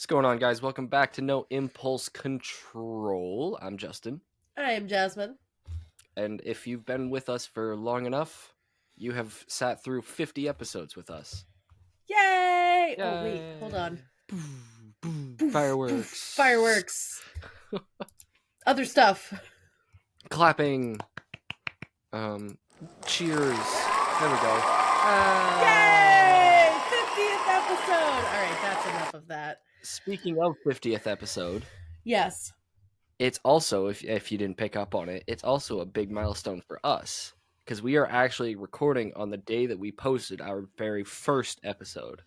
What's going on, guys? Welcome back to No Impulse Control. I'm Justin. I am Jasmine. And if you've been with us for long enough, you have sat through 50 episodes with us. Yay! Yay! Oh, wait, hold on. Boom, boom, Boof, fireworks. boof, fireworks. Other stuff. Clapping. Cheers. There we go. Yay! 50th episode! Alright, that's enough of that. Speaking of 50th episode, Yes. it's also, if you didn't pick up on it, it's also a big milestone for us. Because we are actually recording on the day that we posted our very first episode.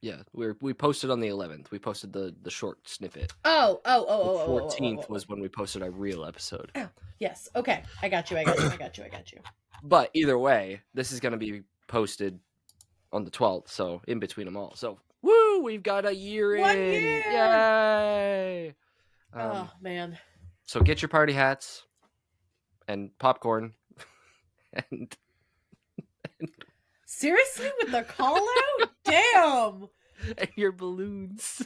Yeah, we posted on the 11th. We posted the short snippet. Oh. The 14th was when we posted our real episode. Oh, yes. Okay. I got you. But either way, this is going to be posted on the 12th, so in between them all. So, woo! We've got a year in! 1 year! Yay! Oh, man. So get your party hats and popcorn and Seriously? With the call out? Damn! and your balloons.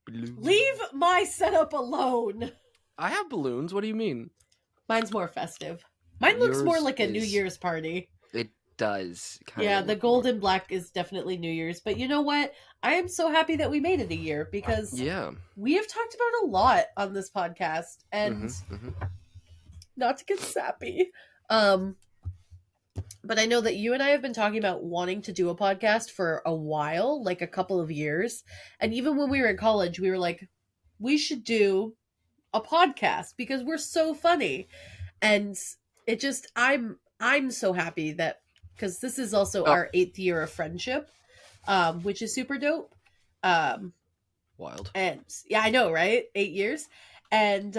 Leave my setup alone. I have balloons. What do you mean? Mine's more festive. Mine looks Yours more like a is- New Year's party. It does. Yeah, the gold and black is definitely New Year's. But you know what? I am so happy that we made it a year because Yeah. we have talked about a lot on this podcast. And not to get sappy, but I know that you and I have been talking about wanting to do a podcast for a while, like a couple of years. And even when we were in college, we were like, we should do a podcast because we're so funny. And it just, I'm so happy that, because this is also our 8th year of friendship, which is super dope. Wild. And yeah, I know, right? 8 years. And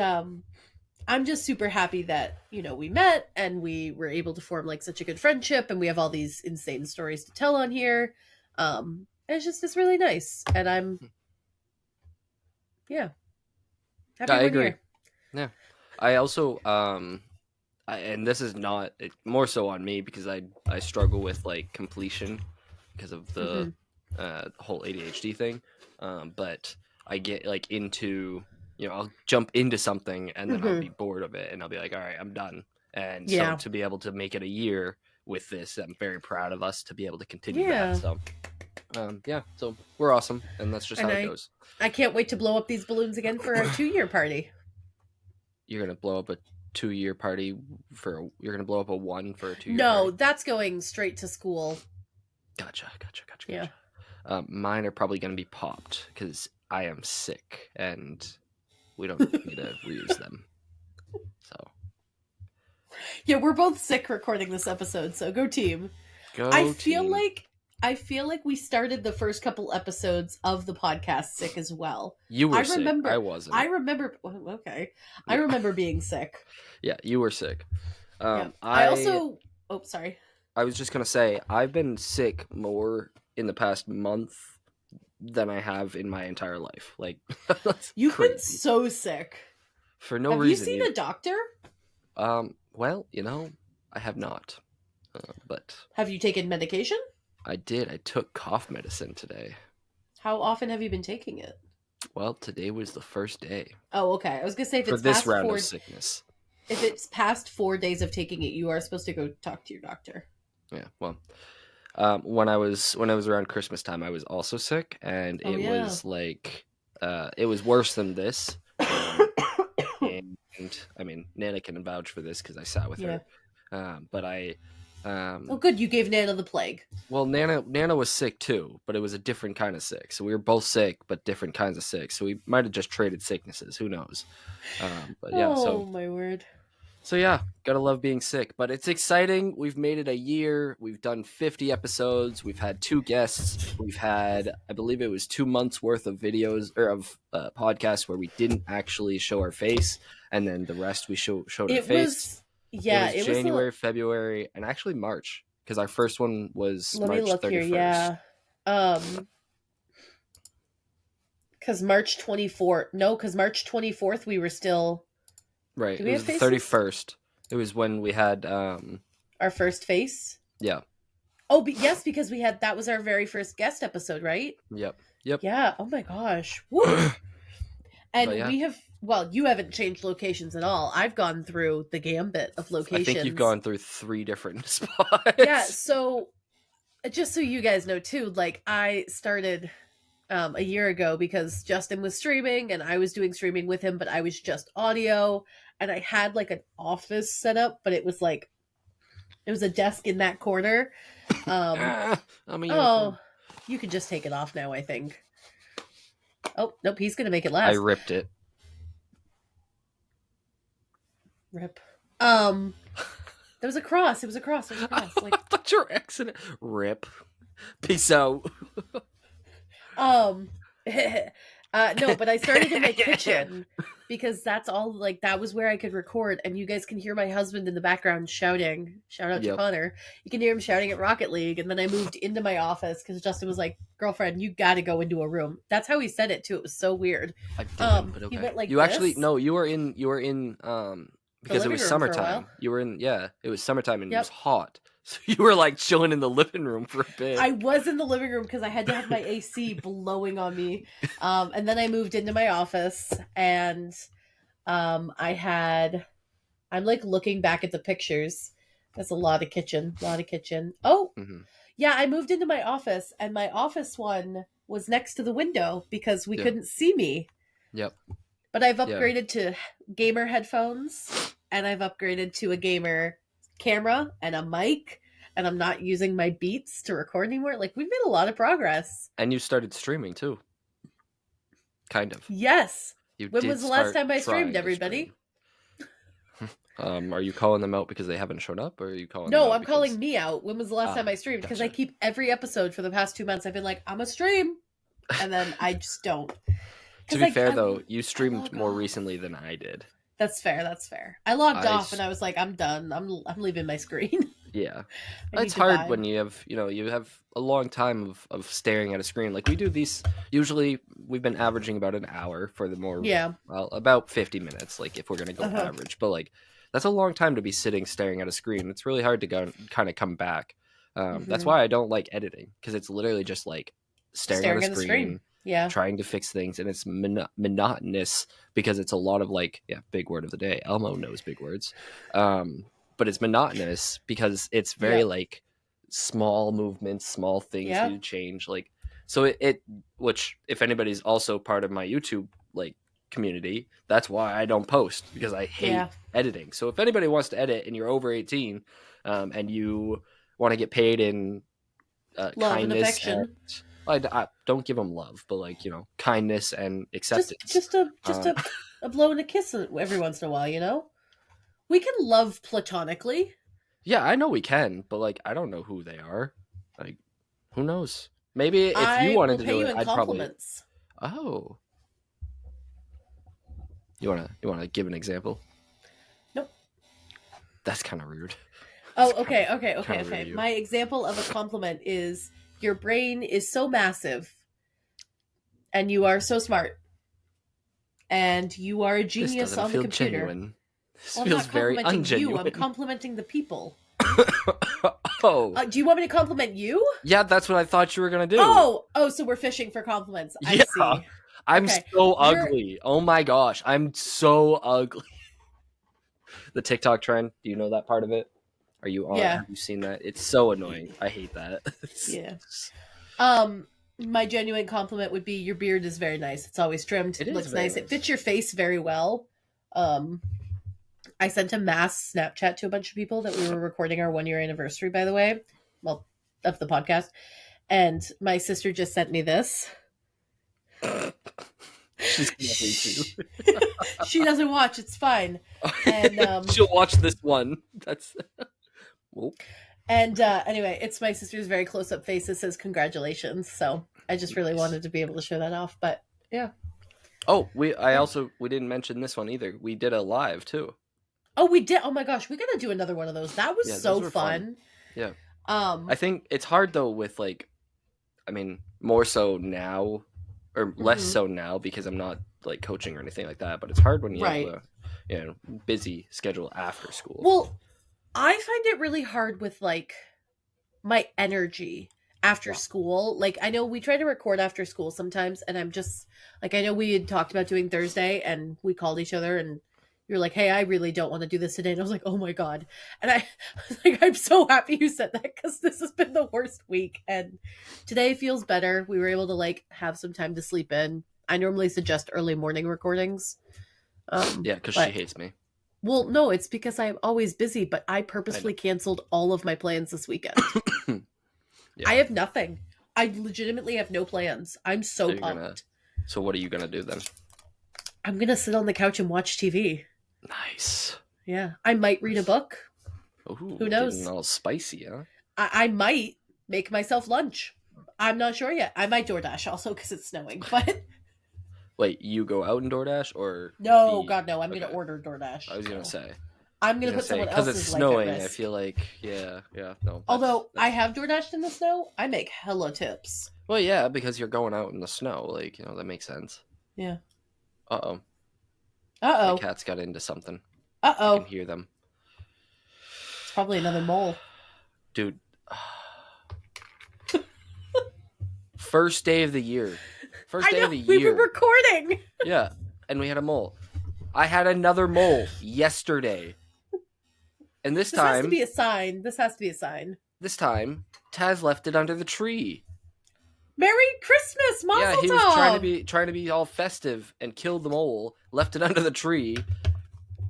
I'm just super happy that, you know, we met and we were able to form like such a good friendship, and we have all these insane stories to tell on here. And it's really nice. And I'm happy I we're agree. here. Yeah. I also and this is not more so on me because I struggle with like completion because of the whole ADHD thing. But I get like into, you know, I'll jump into something and then I'll be bored of it and I'll be like, all right, I'm done. And so to be able to make it a year with this, I'm very proud of us to be able to continue that. So so we're awesome, and that's just how it goes. I can't wait to blow up these balloons again for our 2-year party. You're gonna blow up a 2-year party you're gonna blow up a 1 for a 2-year No, party? that's going straight to school. Gotcha. Yeah. Mine are probably gonna be popped because I am sick and we don't need to reuse them. So Yeah, we're both sick recording this episode, so go team. I feel like we started the first couple episodes of the podcast sick as well. You were sick. I wasn't. I remember. Okay, I remember being sick. Yeah, you were sick. I also. Oh, sorry. I was just gonna say I've been sick more in the past month than I have in my entire life. Like you've crazy. Been so sick for no have reason. Have you seen a doctor? Well, you know, I have not. But have you taken medication? I did. I took cough medicine today. How often have you been taking it? Well, today was the first day. Oh, okay. I was gonna say if it's for this past round of sickness. If it's past 4 days of taking it, you are supposed to go talk to your doctor. Yeah. Well, when I was around Christmas time, I was also sick, and it was like it was worse than this. And I mean, Nana can vouch for this because I sat with her. But I. Oh, good! You gave Nana the plague. Well, Nana was sick too, but it was a different kind of sick. So we were both sick, but different kinds of sick. So we might have just traded sicknesses. Who knows? But yeah. Oh my word. So yeah, gotta love being sick, but it's exciting. We've made it a year. We've done 50 episodes. We've had 2 guests. We've had, I believe it was 2 months worth of videos or of podcasts where we didn't actually show our face, and then the rest we showed our face. It was January, February, and actually March, because our first one was March 31st. Here, yeah. Because March 24th. No, because March 24th we were still. Right. It was the 31st. It was when we had our first face. Yeah. Oh, yes, because that was our very first guest episode, right? Yep. Yep. Yeah. Oh my gosh. Woo. But And yeah, we have, well, you haven't changed locations at all. I've gone through the gambit of I think you've locations. gone through 3 different Yeah. spots. So just so you guys know too, like I started a year ago because Justin was streaming and I was doing streaming with him, but I was just audio and I had like an office set up, but it was like it was a desk in that corner. Um I'm a unicorn. oh, you can just take it off now, I think. Oh, nope, he's gonna make it I last. ripped it. Rip. Um there was a cross. It was a cross. It was a cross. I Like thought you were accident. Rip. Peace out. Um, no, but I started in my kitchen because that's all like that was where I could record, and you guys can hear my husband in the background shouting. Shout out to Yep. Connor. You can hear him shouting at Rocket League, and then I moved into my office because Justin was like, "Girlfriend, you got to go into a room." That's how he said it too. It was so weird. I didn't, but He okay. went like You actually this, no, you were in the because it living was room for a summertime. while. You were in yeah, it was summertime and it was Yep. hot. So you were like chilling in the living room for a bit. I was in the living room because I had to have my AC blowing on me. And then I moved into my office and I had I'm like looking back at the pictures. That's a lot of kitchen, a lot of kitchen. Oh, Hmm. yeah, I moved into my office and my office one was next to the window because we Yeah. couldn't see me. Yep. But I've Yeah. upgraded to gamer headphones and I've upgraded to a gamer camera and a mic and I'm not using my Beats to record anymore. Like we've made a lot of progress. And you started streaming too. Kind of. Yes. You When did was the last start time I trying streamed, to everybody? stream. Are you calling them out because they haven't shown up, or are you calling them No, out I'm because calling me out. When was the last time I streamed? Because I gotcha. keep every episode for the past 2 months. I've been like, I'm a stream, and then I just don't. To be fair I though, you I streamed log more off. recently than I did. That's fair. That's fair. I logged I off and s- I was like, I'm done. I'm leaving my screen. yeah. I need It's to hard when vibe. you have a long time of staring at a screen. Like we do these usually we've been averaging about an hour for the more Yeah. well, about 50 minutes, like if we're gonna go Uh-huh. average. But like that's a long time to be sitting staring at a screen. It's really hard to go kind of come back. That's Hmm. why I don't like editing, because it's literally just like staring at a Staring at the screen. screen, Yeah. trying to fix things, and it's monotonous because it's a lot of like big word of the day. Elmo knows big words. But it's monotonous because it's very Yep. like small movements, small things Yeah. need to change. Like so it which if anybody's also part of my YouTube like community, that's why I don't post, because I hate Yeah. editing. So if anybody wants to edit and you're over 18, and you want to get paid in Love and kindness and affection. I don't give them love, but like kindness and Just acceptance. just a just Um, a blow and a kiss every once in a while. You know, we can love platonically. yeah, I know we can, but like I don't know who they are. Like who knows? Maybe if you I wanted will to pay do you it, in I'd probably. compliments. Oh, you wanna give an example? Nope. That's kind of rude. Oh, That's okay, kinda, okay, okay, kinda rude okay. of you. My example of a compliment is your brain is so massive and you are so smart and you are a This genius doesn't on the feel computer. genuine. This Well, I'm feels not very complimenting you, I'm ungenuine. complimenting the people. Oh, Do you want me to compliment you? yeah, that's what I thought you were gonna do. Oh, so we're fishing for compliments. I Yeah, see. I'm Okay. so You're ugly. Oh my gosh, I'm so ugly. The TikTok trend. Do you know that part of it? Are you on? yeah, Have you seen that? It's so annoying. I hate that. yeah. My genuine compliment would be your beard is very nice. It's always trimmed, It is looks very nice. It nice. fits your face very well. Um I sent a mass Snapchat to a bunch of people that we were recording our 1 year anniversary, by the way. Well, of the podcast. And my sister just sent me this. She's gonna hate you. She doesn't watch, it's fine. And She'll watch this one. That's. Well, anyway, it's my sister's very close up face that says congratulations. So I just really nice. wanted to be able to show that off. But yeah. Oh, we Yeah. didn't mention this one either. We did a live too. Oh, we did. Oh my gosh, we gotta do another one of those. That was Yeah, so those were fun. fun. Yeah. Um I think it's hard though with like, I mean, more so now, or less mhm. so now because I'm not like coaching or anything like that. But it's hard when you Right. have a busy schedule after school. Well, I find it really hard with like my energy after Yeah. school. Like, I know we try to record after school sometimes, and I'm just like, I know we had talked about doing Thursday, and we called each other, and you're like, "Hey, I really don't want to do this today." And I was like, "Oh my god!" And I like, I'm so happy you said that because this has been the worst week, and today feels better. We were able to like have some time to sleep in. I normally suggest early morning recordings, Yeah, because she but hates me. well, no, it's because I'm always busy. But I I know. purposefully canceled all of my plans this weekend. I Yeah. have nothing. I legitimately have no plans. I'm So so you're gonna. pumped. So what are you gonna do then? I'm gonna sit on the couch and watch TV. Nice. Yeah, I might read a Nice. book. Who Ooh, getting knows? all spicy, huh? I might make myself lunch. I'm not sure yet. I might DoorDash also because it's snowing. But Wait, you go out and DoorDash or no, be God, no. I'm gonna okay? order DoorDash. I was gonna No, say. I I'm was gonna gonna put say someone because it's else's life at snowing. I risk. feel like yeah. No, Although I that's have DoorDashed in the snow, I make hella tips. well, yeah, because you're going out in the snow. Like that makes sense. Yeah. Uh oh, Uh my oh. cats got into something. Uh I can oh. hear them, It's probably another mole. dude. First day of the year. First I day know. of the We were year. recording. Yeah, and we had a mole. I had another mole yesterday, and This has to be a sign. This has to be a sign. this time, Taz left it under the tree. Merry Christmas, Yeah, Mazel he was Tov! trying to be all festive and killed the mole, left it under the tree,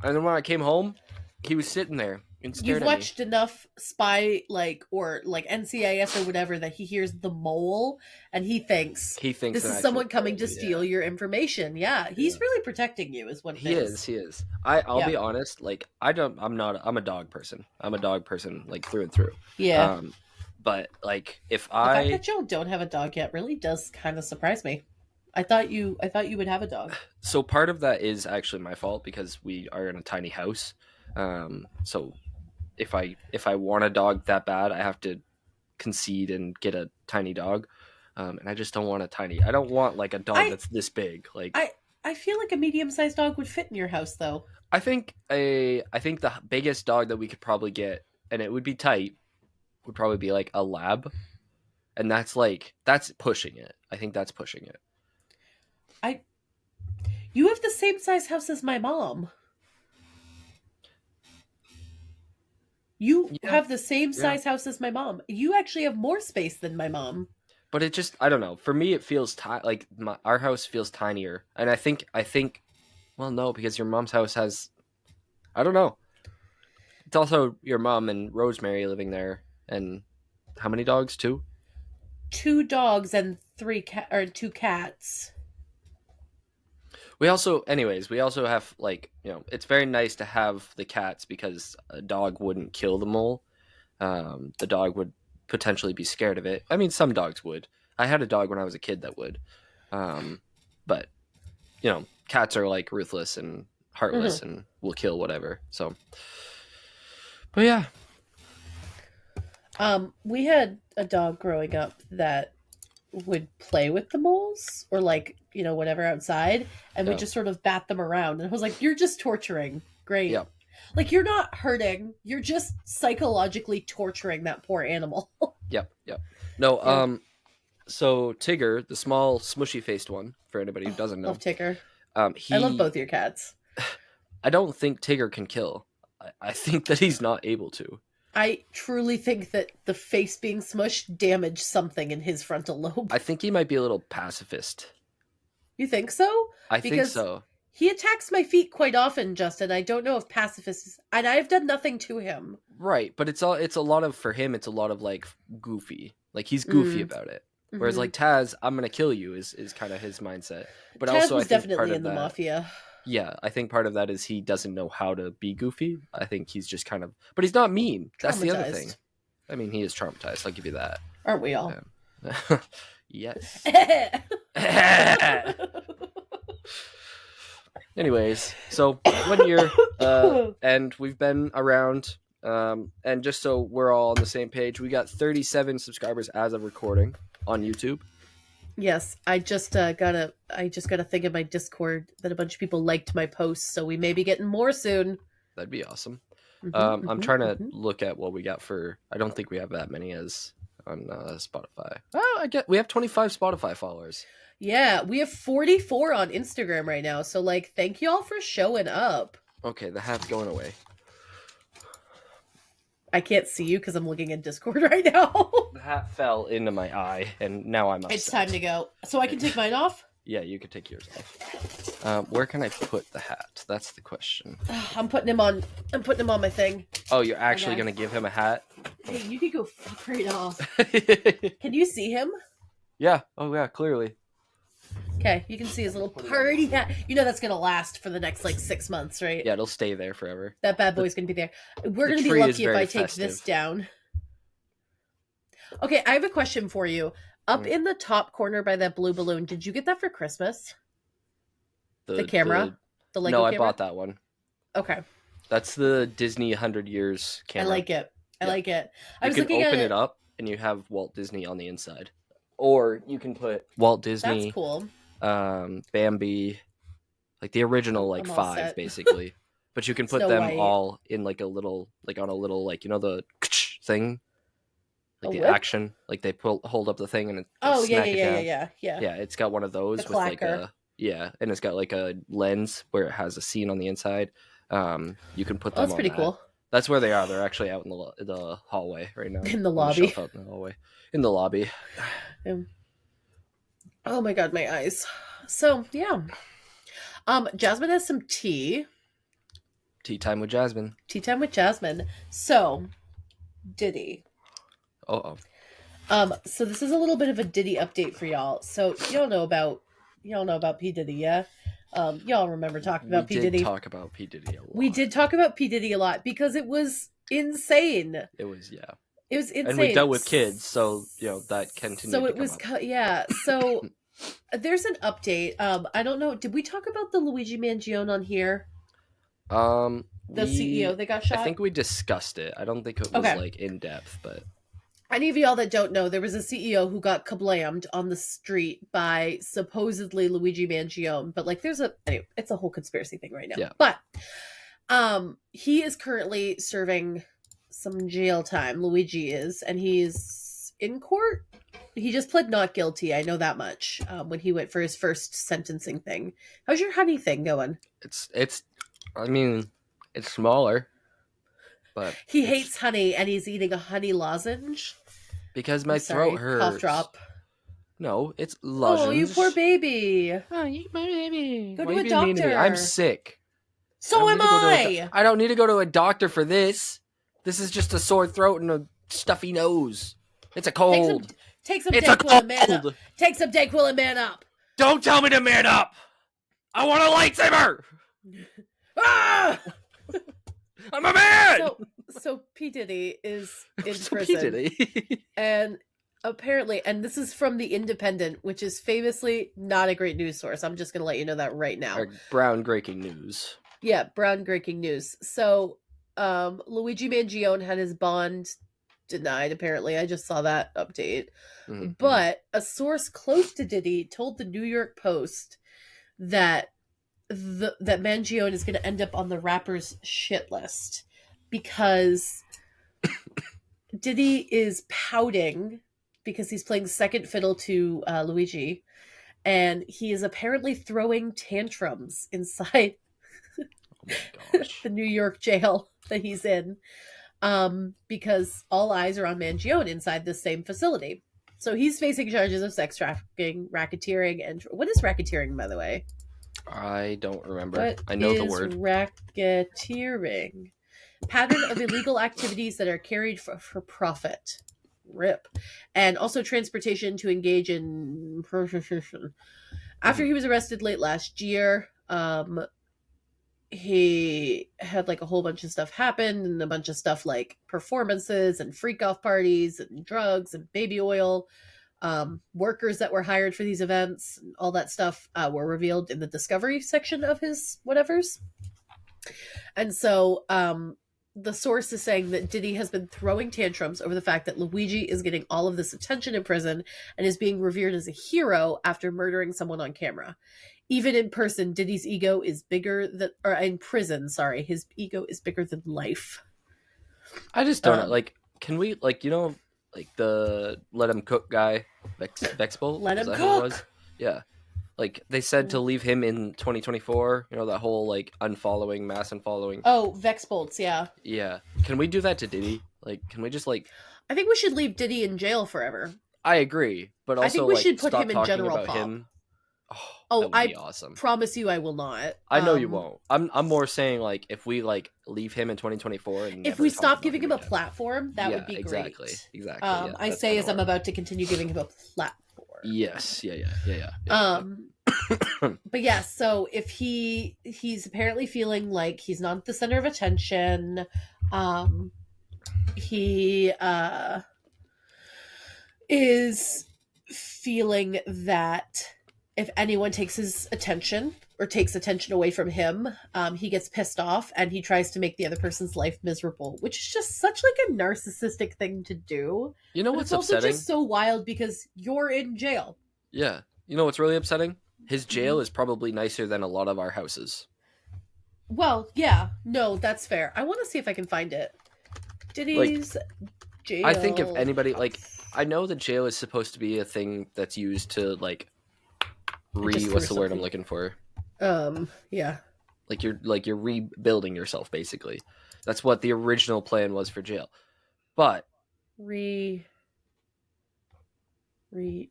and then when I came home, he was sitting there and You've stared at me. watched enough Spy, like, or like NCIS or whatever, that he hears the mole and he thinks He thinks this an is actual someone coming mole. to steal Yeah, your information. Yeah, yeah. he's really protecting you, is what it He is. is. He is. I'll Yeah, be honest. Like I don't. I'm not. I'm a dog person. I'm a dog person, like through and through. yeah. Um, but like if The fact I that you don't have a dog yet really does kind of surprise me. I thought you would have a dog. so part of that is actually my fault because we are in a tiny house. So if I want a dog that bad, I have to concede and get a tiny dog. And I just don't want a tiny. I don't want like a dog I that's this big. Like I I feel like a medium-sized dog would fit in your house, though. I think the biggest dog that we could probably get, and it would be tight, would probably be like a lab, and that's pushing it. I think that's pushing it. I You have the same size house as my mom. You Yeah, have the same yeah. size house as my mom. You actually have more space than my mom. But it just I don't know. For me, it feels like our house feels tinier, and I think well no because your mom's house has I don't know. It's also your mom and Rosemary living there, and how many dogs? Two. Two dogs and two cats. We also have like it's very nice to have the cats because a dog wouldn't kill the mole. The dog would potentially be scared of it. I mean, some dogs would. I had a dog when I was a kid that would, um, but cats are like ruthless and heartless Hmm. and will kill whatever. So, but yeah, We had a dog growing up that would play with the moles or like whatever outside, and we yeah, just sort of bat them around. And I was like, "You're just torturing. Great. yeah, Like you're not hurting. You're just psychologically torturing that poor animal." yeah. No, Yeah, so Tigger, the small smushy faced one, for anybody who oh, doesn't love know, Tigger. I love he both your cats. I don't think Tigger can kill. I think that he's not able to. I truly think that the face being smushed damaged something in his frontal lobe. I think he might be a little pacifist. You think so? I think Because so. he attacks my feet quite often, Justin. I don't know if pacifist is, and I've done nothing to him. Right, but it's a lot of for him. It's a lot of like goofy. Like he's goofy Mm, about it. Whereas hmm like Taz, I'm gonna kill you is kind of his mindset. But Taz also, I was think part definitely of in the that, mafia. yeah, I think part of that is he doesn't know how to be goofy. I think he's just kind of, but he's not mean. That's the other thing. Traumatized. I mean, he is traumatized. I'll give you that. Aren't we all? Yes. Anyways, so 1 year, and we've been around. And just so we're all on the same page, we got 37 subscribers as of recording on YouTube. Yes, I just got a thing in my Discord that a bunch of people liked my posts, so we may be getting more soon. That'd be awesome. I'm trying to look at what we got for. I don't think we have that many as on Spotify. Oh, I get we have 25 Spotify followers. Yeah, we have 44 on Instagram right now. So, like, thank you all for showing up. Okay, the hat's going away. I can't see you because I'm looking at Discord right now. The hat fell into my eye, and now I'm upset. It's time to go. So I can take mine off? Yeah, you can take yours off. Where can I put the hat? That's the question. I'm putting him on my thing. Oh, you're actually going to give him a hat? Hey, you can go fuck right off. Can you see him? Yeah. Oh, yeah, clearly. Okay, you can see his little party hat. You know that's going to last for the next, like, 6 months, right? Yeah, it'll stay there forever. That bad boy's going to be there. We're going to be lucky if I take festive. this down. Okay, I have a question for you. Up in the top corner by that blue balloon, did you get that for Christmas? The camera? The Lego camera? I bought that one. Okay. That's the Disney 100 Years camera. I like it. I like it. You can open it up, and you have Walt Disney on the inside. Or you can put Walt Disney. That's cool. Bambi, like the original, like 5, basically. But you can put them all in like a little, like on a little, like, you know, the thing, like the action, like they hold up the thing and yeah. Yeah, it's got one of those with like a and it's got like a lens where it has a scene on the inside. You can put them. That's pretty cool. That's where they are. They're actually out in the hallway right now. In the lobby. Out in the hallway. In the lobby. Oh my god, my eyes. So yeah. Jasmine has some tea. Tea time with Jasmine. Tea time with Jasmine. So, Diddy. So this is a little bit of a Diddy update for y'all. So y'all know about P. Diddy, yeah? Y'all remember talking about P. Diddy. We did talk about P. Diddy a lot. We did talk about P. Diddy a lot because it was insane. It was, yeah. It was insane. And we dealt with kids, so, you know, that continued So it was, yeah. So there's an update. I don't know. Did we talk about the Luigi Mangione on here? The CEO that got shot? I think we discussed it. I don't think it was, like, in depth, but... Any of y'all that don't know, there was a CEO who got kablammed on the street by supposedly Luigi Mangione. But, like, anyway, it's a whole conspiracy thing right now. Yeah. But he is currently serving some jail time. Luigi is, and he's in court. He just pled not guilty. I know that much. When he went for his first sentencing thing. How's your honey thing going? It's smaller, but he hates honey, and he's eating a honey lozenge because my throat hurts. Cough drop. No, it's lozenge. Oh, you poor baby. Oh, you poor baby. Go to a doctor. I'm sick. So am I. I don't need to go to a doctor for this. This is just a sore throat and a stuffy nose. It's a cold. Take some Dayquil and man up. Take some Dayquil and man up. Don't tell me to man up. I want a lightsaber. Ah! I'm a man. So P. Diddy is in prison. P. Diddy. And apparently, and this is from The Independent, which is famously not a great news source. I'm just going to let you know that right now. Brown breaking news. Yeah, brown breaking news. So Luigi Mangione had his bond denied, apparently. I just saw that update. Mm-hmm. But a source close to Diddy told the New York Post that that Mangione is going to end up on the rapper's shit list because Diddy is pouting because he's playing second fiddle to Luigi, and he is apparently throwing tantrums inside the New York jail that he's in, because all eyes are on Mangione inside the same facility. So he's facing charges of sex trafficking, racketeering, and what is racketeering, by the way? I don't remember. I know the word. Racketeering. Pattern of illegal activities that are carried for profit. RIP. And also transportation to engage in prostitution. After he was arrested late last year, he had like a whole bunch of stuff happen, and a bunch of stuff like performances and freak off parties and drugs and baby oil. Workers that were hired for these events, and all that stuff were revealed in the discovery section of his whatevers. And so the source is saying that Diddy has been throwing tantrums over the fact that Luigi is getting all of this attention in prison and is being revered as a hero after murdering someone on camera. Even in person, Diddy's ego is bigger than, or in prison, sorry, his ego is bigger than life. I just don't know. Um, Like, can we like like the let him cook guy, Vexbolt? let Is him that who it was? cook. Yeah. Like they said to leave him in 2024. That whole like unfollowing, mass unfollowing. Oh, Vex bolts. Yeah, Yeah. Can we do that to Diddy? Like, can we just like? I think we should leave Diddy in jail forever. I agree, but I think also we like should put stop him in talking general about pop. him. Oh, Oh, that would I be awesome. promise you, I will not. I know you won't. I'm more saying like if we like leave him in 2024 and If never we talk stop about giving him him a again. platform, that would Yeah, be exactly, great. exactly. Yeah, I that's say kind of as I'm where I'm at. about to continue giving him a platform. Yes, yeah. Um, but yeah, so if he's apparently feeling like he's not the center of attention, um, he is feeling that if anyone takes his attention or takes attention away from him, he gets pissed off and he tries to make the other person's life miserable, which is just such like a narcissistic thing to do. You know But what's it's also upsetting? just so wild because you're in jail. Yeah. You know what's really upsetting? His Mm-hmm. jail is probably nicer than a lot of our houses. Well, yeah, no, that's fair. I want to see if I can find it. Like, Diddy's I think if jail. anybody like I know that jail is supposed to be a thing that's used to like I just threw what's the word I'm something. looking for? Yeah. Like you're rebuilding yourself basically. That's what the original plan was for jail. But Re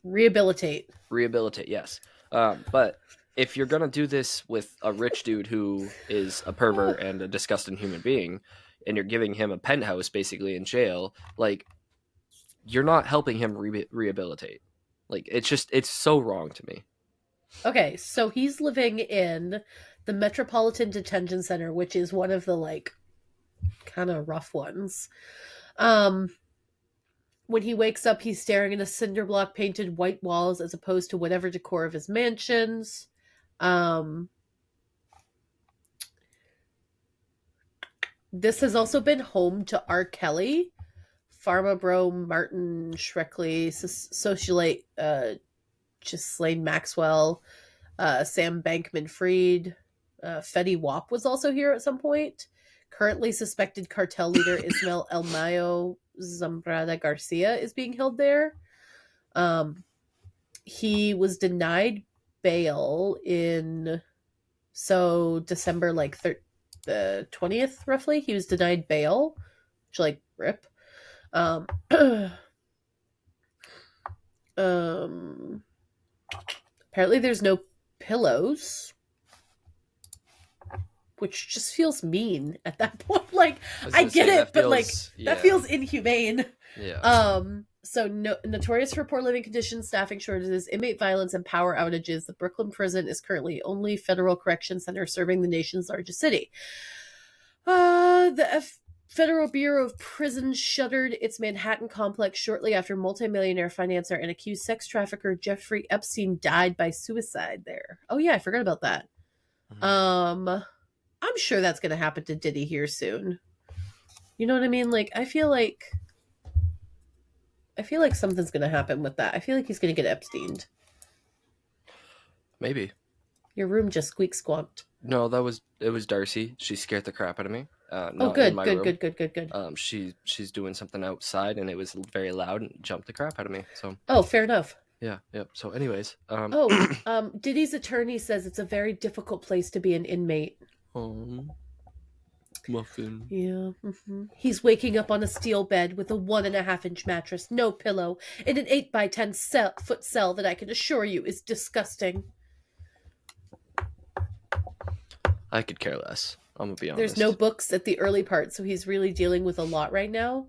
rehabilitate. rehabilitate, yes. But if you're gonna do this with a rich dude who is a pervert and a disgusting human being, and you're giving him a penthouse basically in jail, like you're not helping him rehabilitate. Like it's so wrong to me. Okay, so he's living in the Metropolitan Detention Center, which is one of the like kind of rough ones. Um when he wakes up, he's staring at a cinder block painted white walls as opposed to whatever decor of his mansions. Um this has also been home to R. Kelly, Pharma Bro, Martin Shrekley, Socialite Ghislaine Maxwell, Sam Bankman Fried. Fetty Wap was also here at some point. Currently suspected cartel leader Ismael El Mayo Zambrada Garcia is being held there. Um, he was denied bail in December the 20th roughly. He was denied bail, which like rip. Um, um, apparently there's no pillows, which just feels mean at that point. Like, I get it, but like that feels inhumane. Yeah. So notorious for poor living conditions, staffing shortages, inmate violence, and power outages, the Brooklyn prison is currently only federal correction center serving the nation's largest city. The Federal Bureau of Prisons shuttered its Manhattan complex shortly after multimillionaire financier and accused sex trafficker Jeffrey Epstein died by suicide there. Oh yeah, I forgot about that. Mhm. I'm sure that's going to happen to Diddy here soon. You know what I mean? Like, I feel like something's going to happen with that. I feel like he's going to get Epsteined. Maybe. Your room just squeak squawked. No, it was Darcy. She scared the crap out of me. Oh, Not in good, my good, room. good, good, good, good. She's doing something outside and it was very loud and jumped the crap out of me. So Oh, fair enough. yeah. So anyways, Oh, Diddy's attorney says it's a very difficult place to be an inmate. Muffin. Yeah. Mm-hmm. He's waking up on a steel bed with a 1.5-inch mattress, no pillow, in an 8 by 10 foot cell that I can assure you is disgusting. I could care less. I'm gonna be honest. There's no books at the early part, so he's really dealing with a lot right now.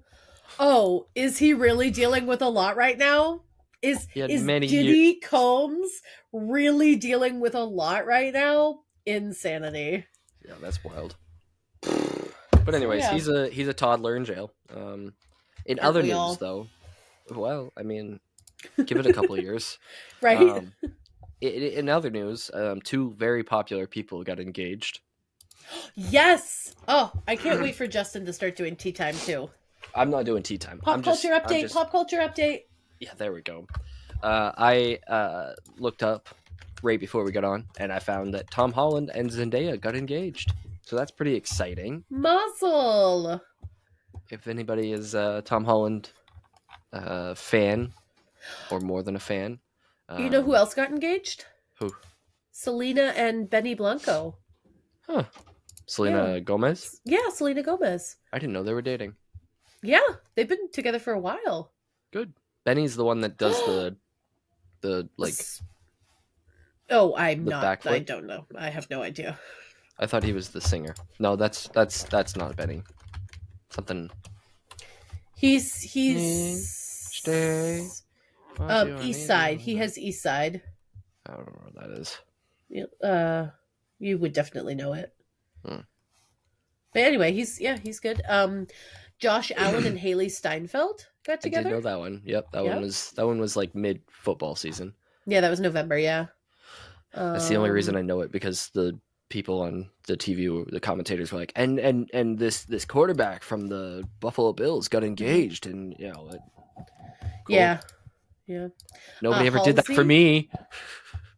Oh, is he really dealing with a lot right now? Is Diddy Combs really dealing with a lot right now? Insanity. Yeah, that's wild. But anyways, yeah. he's a toddler in jail. In other news, though, well, I mean, give it a couple of years, right? In other news, two very popular people got engaged. Yes. Oh, I can't wait for Justin to start doing tea time too. I'm not doing tea time. Pop culture update. Yeah, there we go. I looked up right before we got on, and I found that Tom Holland and Zendaya got engaged. So that's pretty exciting. Muzzle. if anybody is a Tom Holland fan or more than a fan, You know who else got engaged? who? Selena and Benny Blanco. Huh? Yeah. Selena Gomez. Yeah, Selena Gomez. I didn't know they were dating. Yeah, they've been together for a while. Good. Benny's the one that does the like Oh, I'm the not. I backflip. don't know. I have no idea. I thought he was the singer. No, that's not Benny. Something. Stay. He's East Side. He has East Side. I don't know what that is. You would definitely know it. Hmm. But anyway, he's good. Josh Allen and Haley Steinfeld got together. I did know that one. Yep, that one was like mid football season. Yeah, that was November. Yeah. That's the only reason I know it, because the people on the TV, the commentators were like, and this quarterback from the Buffalo Bills got engaged, and cool. Yeah. Nobody ever did that for me.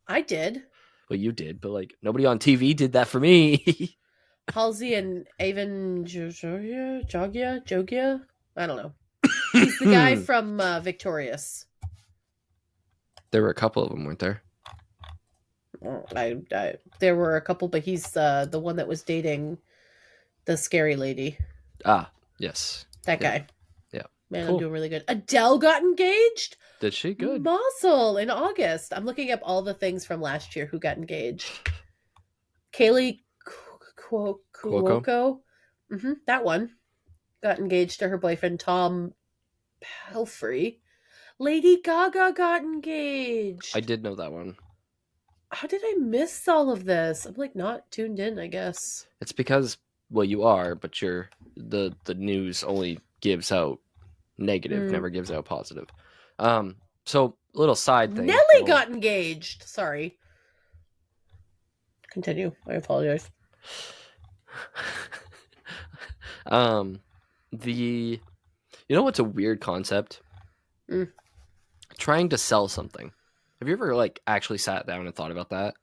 I did. Well, you did, but like nobody on TV did that for me. Halsey and Avon Jogia. I don't know. He's the guy from Victorious. There were a couple of them, weren't there? There were a couple, but he's the one that was dating the scary lady. Ah, yes. That guy. Yeah. Man, cool. I'm doing really good. Adele got engaged? Did she? Good. Muscle in August. I'm looking up all the things from last year who got engaged. Kaylee Cuoco. That one got engaged to her boyfriend Tom Pelfrey. Lady Gaga got engaged. I did know that one. How did I miss all of this? I'm like not tuned in, I guess. It's because, well, you are, but the news only gives out negative, never gives out positive. So little side thing. Nelly got engaged. Sorry. Continue. I apologize. You know what's a weird concept? Trying to sell something. Have you ever like actually sat down and thought about that?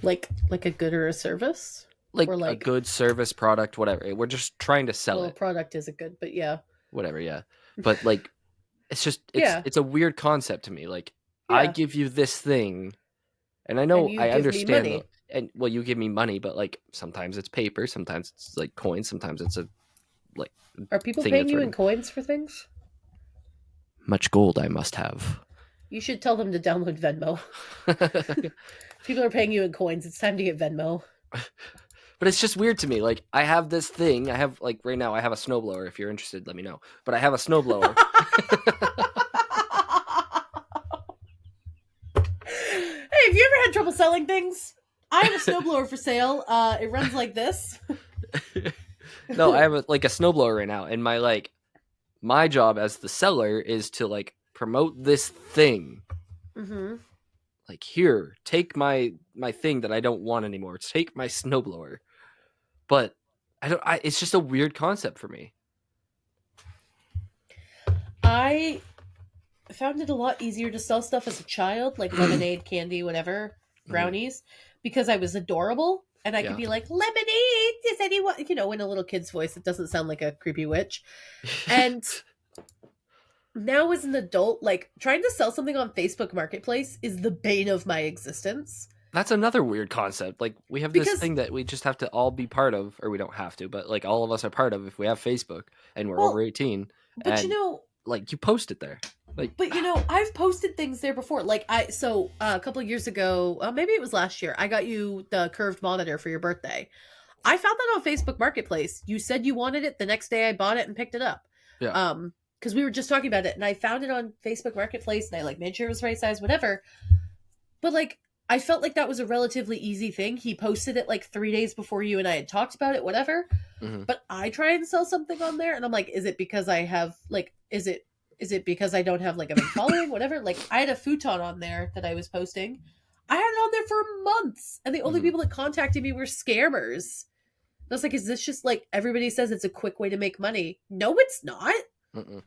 Like a good or a service? Like, or a good service, product, whatever. We're just trying to sell it. Product isn't good, but yeah. Whatever, yeah. But like it's a weird concept to me. Like I give you this thing, and I know I understand and well, you give me money, but like sometimes it's paper, sometimes it's like coins, sometimes it's a like. Are people paying you in coins for things? Much gold I must have. You should tell them to download Venmo. People are paying you in coins. It's time to get Venmo. But it's just weird to me. Like, I have this thing. I have, like, right now, I have a snowblower. If you're interested, let me know. But I have a snowblower. Hey, have you ever had trouble selling things? I have a snowblower for sale. It runs like this. No, I have a snowblower right now. And my job as the seller is to, like, promote this thing. Mm-hmm. Like, here, take my thing that I don't want anymore. Take my snowblower. But it's just a weird concept for me. I found it a lot easier to sell stuff as a child, like lemonade, candy, whatever, brownies, because I was adorable and I could be like, lemonade, does anyone, in a little kid's voice that doesn't sound like a creepy witch. And now as an adult, like trying to sell something on Facebook Marketplace is the bane of my existence. That's another weird concept. Like, we have this thing that we just have to all be part of, or we don't have to, but like all of us are part of if we have Facebook and we're over 18. But and, like, you post it there. Like, but I've posted things there before. Like a couple of years ago, maybe it was last year, I got you the curved monitor for your birthday. I found that on Facebook Marketplace. You said you wanted it. The next day I bought it and picked it up. Yeah. Because we were just talking about it, and I found it on Facebook Marketplace, and I like made sure it was right size, whatever. But like, I felt like that was a relatively easy thing. He posted it like 3 days before you and I had talked about it, whatever. Mm-hmm. But I try and sell something on there, and I'm like, is it because I have like, is it because I don't have like a big following, whatever? Like, I had a futon on there that I was posting. I had it on there for months, and the only people that contacted me were scammers. I was like, is this just like everybody says it's a quick way to make money? No, it's not. Mm-mm.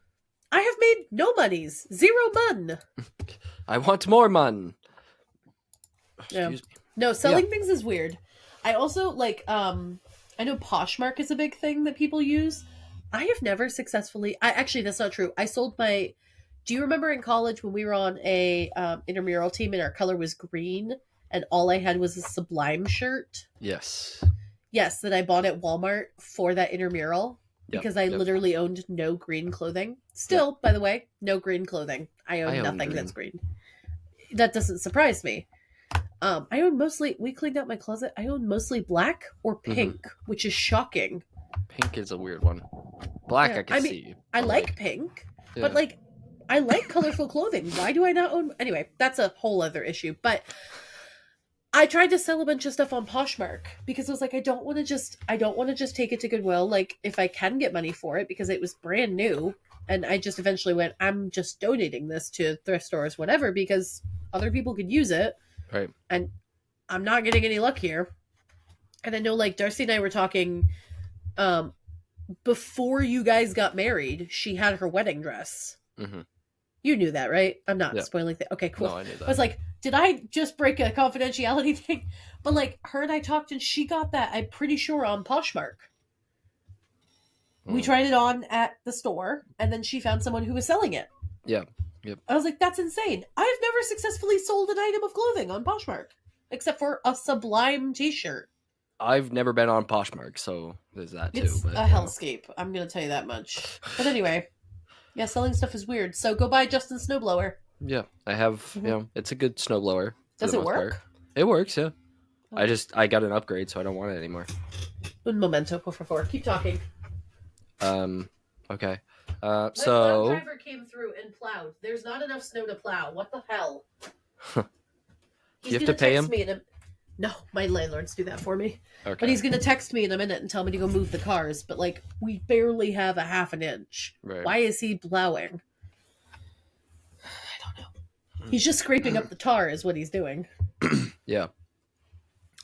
I have made no monies. Zero mun. I want more mun. Excuse me. No, selling things is weird. I also like I know Poshmark is a big thing that people use. I have never successfully. I actually, that's not true. I sold my. Do you remember in college when we were on a intramural team and our color was green and all I had was a Sublime shirt? Yes. Yes, that I bought at Walmart for that intramural Yep. because I Yep. literally owned no green clothing. Yep. Still, by the way, no green clothing. I I own own nothing that's green. green. That doesn't surprise me. I own mostly. We cleaned out my closet. I own mostly black or Hmm. pink, which is shocking. Pink is a weird one. Black Yeah, I could I mean, see, I but like like, pink, but yeah. like, I like colorful clothing. Why do I not own? Anyway, that's a whole other issue. But I tried to sell a bunch of stuff on Poshmark because I was like, I don't want to just take it to Goodwill. Like, if I can get money for it because it was brand new, and I just eventually went, I'm just donating this to thrift stores, whatever, because other people could use it, Right. and I'm not getting any luck here. And I know, like Darcy and I were talking, um, before you guys got married, she had her wedding dress. Hmm. You knew that, right? I'm not Yeah. spoiling things. Okay, No, cool. I knew I was that. like, did I just break a confidentiality thing? But like, her and I talked, and she got that. I'm pretty sure on Poshmark. We Mm. tried it on at the store, and then she found someone who was selling it. Yeah. Yep. I was like, that's insane. I've never successfully sold an item of clothing on Poshmark, except for a Sublime T-shirt. I've never been on Poshmark, so there's that too. It's But a hellscape. I'm gonna tell you that much. But anyway, yeah, selling stuff is weird. So go buy Justin Snowblower. yeah, I have. Mm-hmm. It's a good snowblower for Does the it most part. work? It works. Yeah. Oh. I got an upgrade, so I don't want it anymore. Un momento, por favor. Keep talking. Um. Okay. My plow So driver came through and plowed. There's not enough snow to plow. What the hell? He's you have gonna to pay text him. me in a. No, my landlords do that for me. Okay. But he's gonna text me in a minute and tell me to go move the cars. But like, we barely have a half an inch. Right. Why is he plowing? I don't know. He's just scraping up the tar, is what he's doing. Yeah.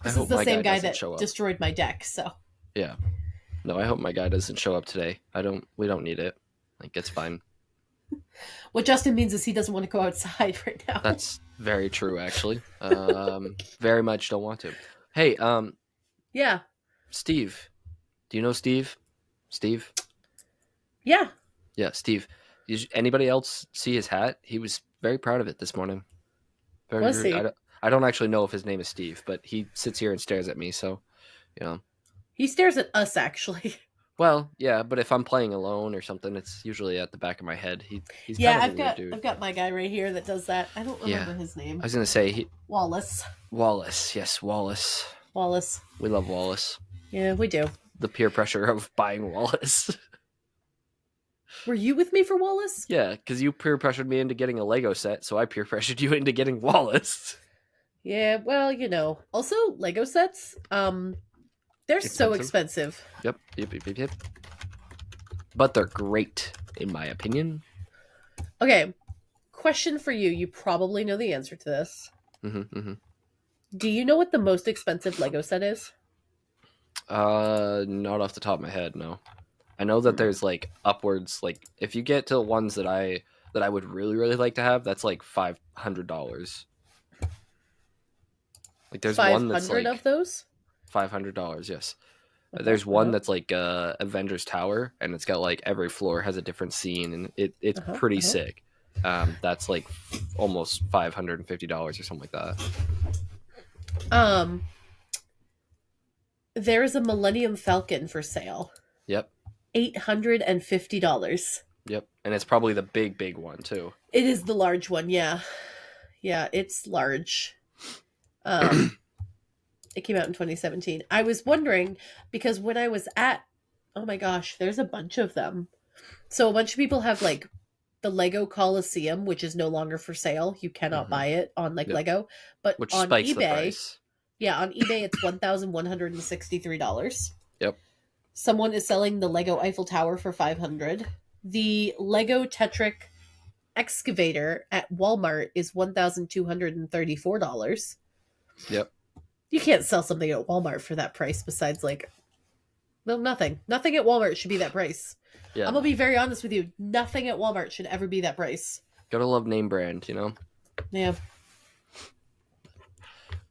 I This is hope the my same guy doesn't that show up. destroyed my deck. So Yeah. No, I hope my guy doesn't show up today. We don't need it. Like, it's fine. what Justin means is he doesn't want to go outside right now. That's very true, actually. Very much don't want to. Hey, Yeah. Steve. Do you know Steve? Steve? Yeah. Yeah, Steve. Did anybody else see his hat? He was very proud of it this morning. Was he? I don't actually know if his name is Steve, but he sits here and stares at me, so, you know. He stares at us, actually. Well, yeah, but if I'm playing alone or something, it's usually at the back of my head. He's Yeah, kind of a weird dude. I've got my guy right here that does that. I don't remember Yeah. his name. I was gonna say Wallace. Wallace. Yes, Wallace. Wallace. We love Wallace. Yeah, we do. The peer pressure of buying Wallace. Were you with me for Wallace? Yeah, because you peer pressured me into getting a Lego set, so I peer pressured you into getting Wallace. Yeah, well, you know. Also, Lego sets, they're so expensive. Yep. But they're great, in my opinion. Okay, question for you. You probably know the answer to this. Mm-hmm. Do you know what the most expensive Lego set is? Not off the top of my head, no. I know that there's like upwards, like if you get to the ones that I would really really like to have, that's like $500. Like there's one that's like of those. $500. Yes. Uh-huh, There's one that's like Avengers Tower, and it's got like every floor has a different scene, and it's pretty sick. That's like almost $550 or something like that. There is a Millennium Falcon for sale. Yep. $850. Yep, and it's probably the big one too. It is the large one, yeah. Yeah, it's large. It came out in 2017. I was wondering because when I was at, oh my gosh, there's a bunch of them. So a bunch of people have like the Lego Coliseum, which is no longer for sale. You cannot buy it on like Lego, but which on spikes eBay, the price. Yeah, on eBay it's $1,163. Yep. Someone is selling the Lego Eiffel Tower for $500. The Lego Tetric excavator at Walmart is $1,234. Yep. You can't sell something at Walmart for that price besides like, well, nothing. Nothing at Walmart should be that price. Yeah. I'm going to be very honest with you. Nothing at Walmart should ever be that price. Gotta love name brand, you know? Yeah.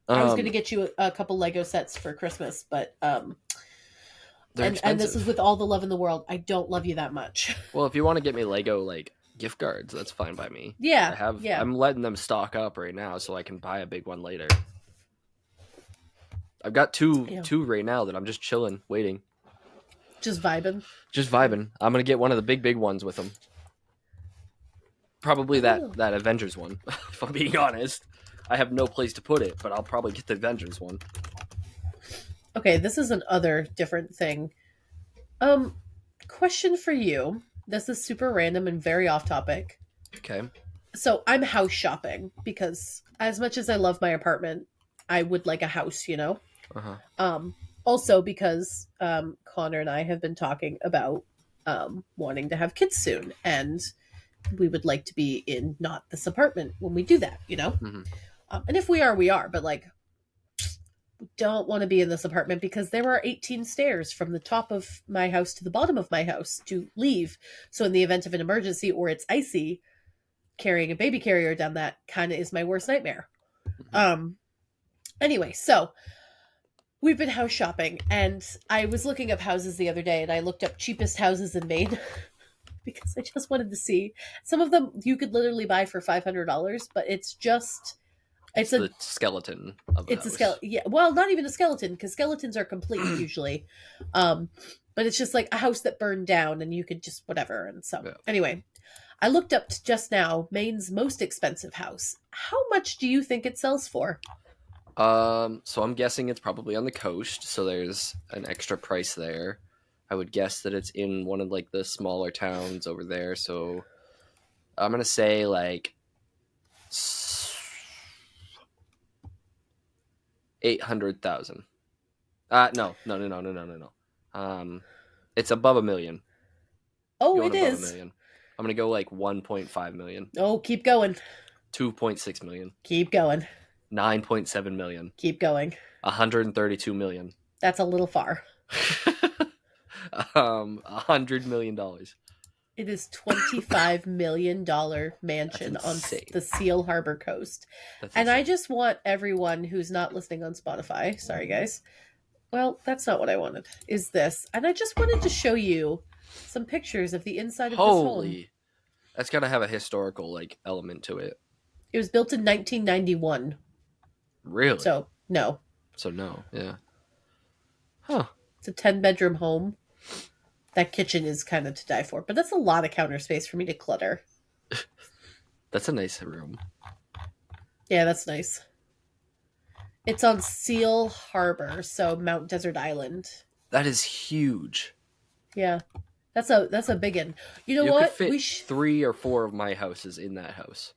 I was going to get you a couple Lego sets for Christmas, but They're And this is expensive. with all the love in the world. I don't love you that much. Well, if you want to get me Lego like gift cards, that's fine by me. Yeah, yeah, I'm letting them stock up right now so I can buy a big one later. I've got yeah. two right now that I'm just chilling, waiting, Just vibing. just vibing. I'm gonna get one of the big ones with them. Probably Oh. that Avengers one. If I'm being honest, I have no place to put it, but I'll probably get the Avengers one. Okay, this is another different thing. Um, question for you. This is super random and very off topic. Okay. So I'm house shopping because as much as I love my apartment, I would like a house, you know? Uh huh. Um, also because Connor and I have been talking about wanting to have kids soon, and we would like to be in not this apartment when we do that, you know? Mm-hmm. And if we are, we are, but like, don't want to be in this apartment because there are 18 stairs from the top of my house to the bottom of my house to leave. So in the event of an emergency or it's icy, carrying a baby carrier down that kind of is my worst nightmare. Um anyway, so we've been house shopping and I was looking up houses the other day and I looked up cheapest houses in Maine because I just wanted to see. Some of them you could literally buy for $500, but it's just It's it's a the skeleton of the it's a house. skeleton. Yeah, well, not even a skeleton because skeletons are complete usually. Um, but it's just like a house that burned down and you could just whatever. And so, Yeah. anyway, I looked up just now Maine's most expensive house. How much do you think it sells for? So I'm guessing it's probably on the coast, so there's an extra price there. I would guess that it's in one of like the smaller towns over there, so I'm gonna say like 800,000. No. It's above a million. Oh, Going it above a is. million. I'm gonna go like 1.5 million, Oh, keep going. 2.6 million, Keep going. 9.7 million, Keep going. 132 million, That's a little far. $100 million. It is $25 million That's mansion on insane. the Seal Harbor coast. That's And insane. I just want everyone who's not listening on Spotify, sorry guys. Well, that's not what I wanted. Is this. And I just wanted to show you some pictures of the inside of this home. Holy, that's gotta have a historical like element to it. It was built in 1991. Really? So, no. So no, yeah. Huh. It's a 10-bedroom home. That kitchen is kind of to die for, but that's a lot of counter space for me to clutter. That's a nice room. Yeah, that's nice. It's on Seal Harbor, so Mount Desert Island. That is huge. Yeah. That's a big one. You know You what? could fit 3 or 4 of my houses in that house.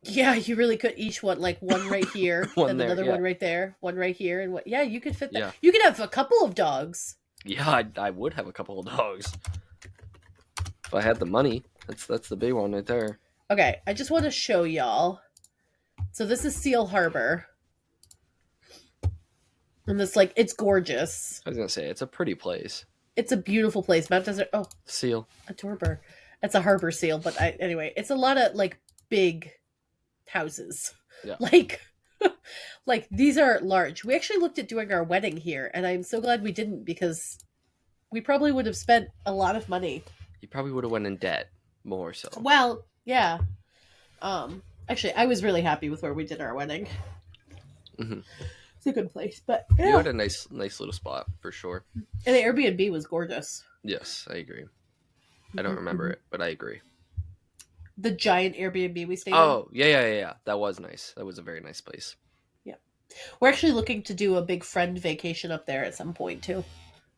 Yeah, you really could. Each one, like one right here, One then there, another yeah. one right there, one right here, and what? Yeah, you could fit that. Yeah. You could have a couple of dogs. Yeah, I would have a couple of dogs if I had the money. That's the big one right there. Okay, I just want to show y'all. So this is Seal Harbor, and this like it's gorgeous. I was gonna say it's a pretty place. It's a beautiful place. Mount Desert. Oh, Seal. a torbur. It's a harbor seal, but anyway, it's a lot of like big houses. Yeah. Like, like these are large. We actually looked at doing our wedding here, and I'm so glad we didn't because we probably would have spent a lot of money. You probably would have went in debt more so. Well, yeah. Actually, I was really happy with where we did our wedding. Mm-hmm. It's a good place, but You yeah. had a nice little spot for sure. And the Airbnb was gorgeous. Yes, I agree. I don't remember it, but I agree. The giant Airbnb we stayed in. Oh, yeah. That was nice. That was a very nice place. Yeah. We're actually looking to do a big friend vacation up there at some point too.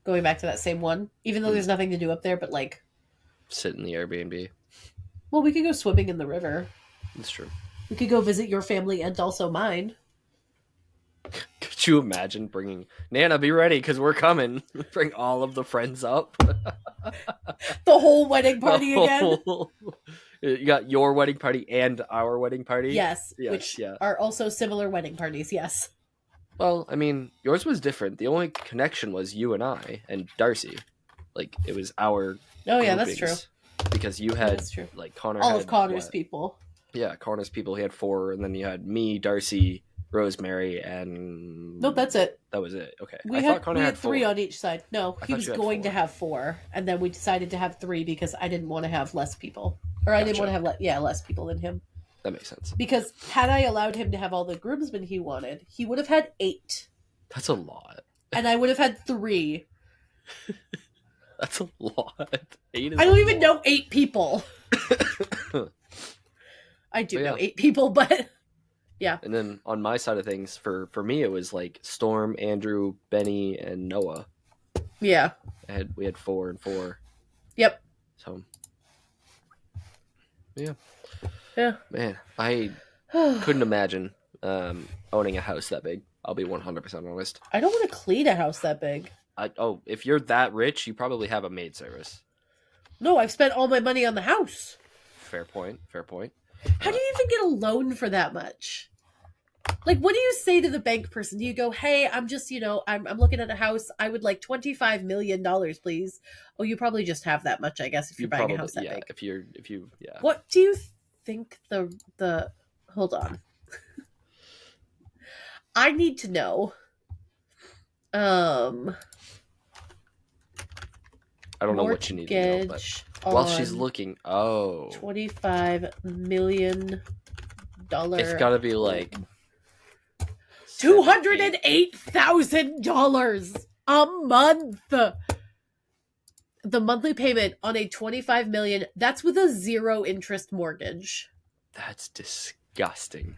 Going back to that same one. Even though there's nothing to do up there, but like sit in the Airbnb. Well, we could go swimming in the river. That's true. We could go visit your family and also mine. Could you imagine bringing Nana? Be ready because we're coming. Bring all of the friends up. The whole wedding party again. You got your wedding party and our wedding party. Yes, Yes, which yeah. are also similar wedding parties. Yes. Well, I mean, yours was different. The only connection was you and I and Darcy. Like it was our. Oh yeah, that's true. groupings. Because you had That's true. like Connor. All had, of Connor's what? people. Yeah, Connor's people. He had 4, and then you had me, Darcy, Rosemary, and Nope, that's it. that was it. Okay, I We thought had Connor we had had three four. on each side. No, I he thought was you had going to four. have four, and then we decided to have three because I didn't want to have less people, or I didn't want Gotcha. to have less people than him. That makes sense. Because had I allowed him to have all the groomsmen he wanted, he would have had 8, That's a lot. and I would have had 3. That's a lot. Eight is I a don't even lot. know 8 people. I do But know yeah. 8 people, but yeah, And then on my side of things, for me, it was like Storm, Andrew, Benny, and Noah. yeah, We had 4 and 4. yep, So yeah, yeah. man, I couldn't imagine owning a house that big. I'll be 100% honest. I don't want to clean a house that big. If you're that rich, you probably have a maid service. No, I've spent all my money on the house. Fair point. Fair point. How do you even get a loan for that much? Like, what do you say to the bank person? Do you go, hey, I'm just, I'm looking at a house. I would like $25 million, please. Oh, you probably just have that much, I guess, if You you're buying a probably house that big. if you yeah. What do you think hold on. I need to know. I don't know what you need to know, but while she's looking, $25 million. It's got to be like $208,000 a month. The monthly payment on a $25 million, that's with a 0 interest mortgage. That's disgusting.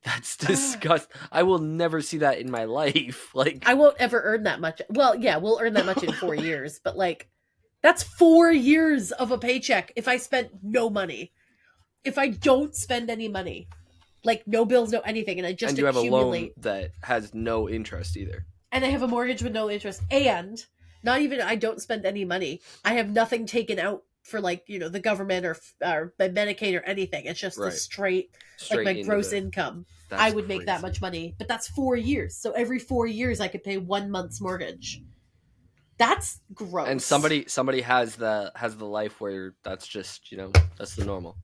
That's disgusting. I will never see that in my life. Like, I won't ever earn that much. Well, yeah, we'll earn that much in 4 years, but like that's 4 years of a paycheck if I spent no money. If I don't spend any money. Like no bills, no anything, and I just and you accumulate. have a loan that has no interest either. And I have a mortgage with no interest, and not even I don't spend any money. I have nothing taken out for like the government or Medicaid or anything. It's just the straight like my gross income. I would make that much money, but that's 4 years. So every 4 years I could pay 1 month's mortgage. That's gross. And somebody has the life where that's just that's the normal.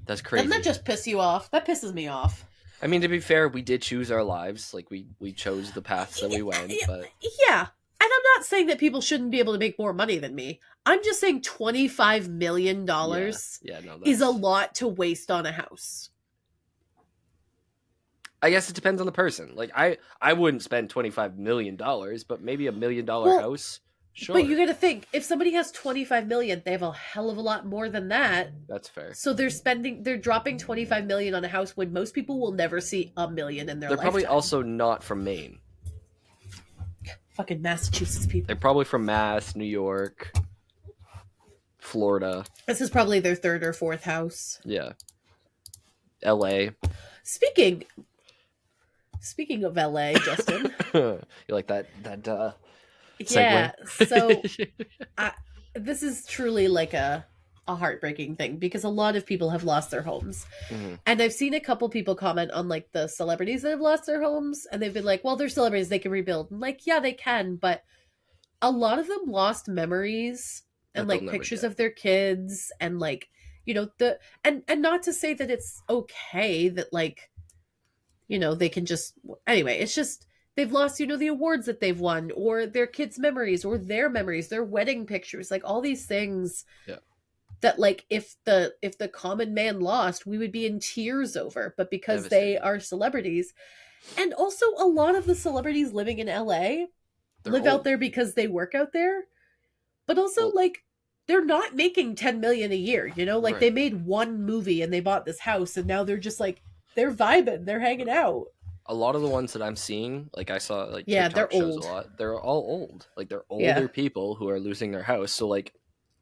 That's crazy. Doesn't that just piss you off? That pisses me off. I mean, to be fair, we did choose our lives. Like we chose the paths that we went. But yeah, and I'm not saying that people shouldn't be able to make more money than me. I'm just saying $25 million is a lot to waste on a house. I guess it depends on the person. Like I wouldn't spend $25 million, but maybe $1 million house. Sure. But you got to think, if somebody has 25 million, they have a hell of a lot more than that. That's fair. So they're dropping 25 million on a house when most people will never see $1 million in their lifetime. They're probably also not from Maine. Fucking Massachusetts people. They're probably from Mass, New York, Florida. This is probably their 3rd or 4th house. Yeah. LA. Speaking of LA, Justin. You like that yeah, so this is truly like a heartbreaking thing because a lot of people have lost their homes. Mm-hmm. And I've seen a couple people comment on like the celebrities that have lost their homes and they've been like, well, they're celebrities, they can rebuild. I'm like, yeah, they can, but a lot of them lost memories and like pictures of their kids and like, and not to say that it's okay that like, they can just, anyway, it's just, they've lost, the awards that they've won or their kids' memories or their memories, their wedding pictures, like all these things that like if the common man lost, we would be in tears over. But because they are celebrities, and also a lot of the celebrities living in LA live out there because they work out there, but also like they're not making 10 million a year, like they made one movie and they bought this house and now they're just like, they're vibing, they're hanging out. A lot of the ones that I'm seeing, like I saw like TikTok they're shows old. A lot. They're all old. Like they're older people who are losing their house. So like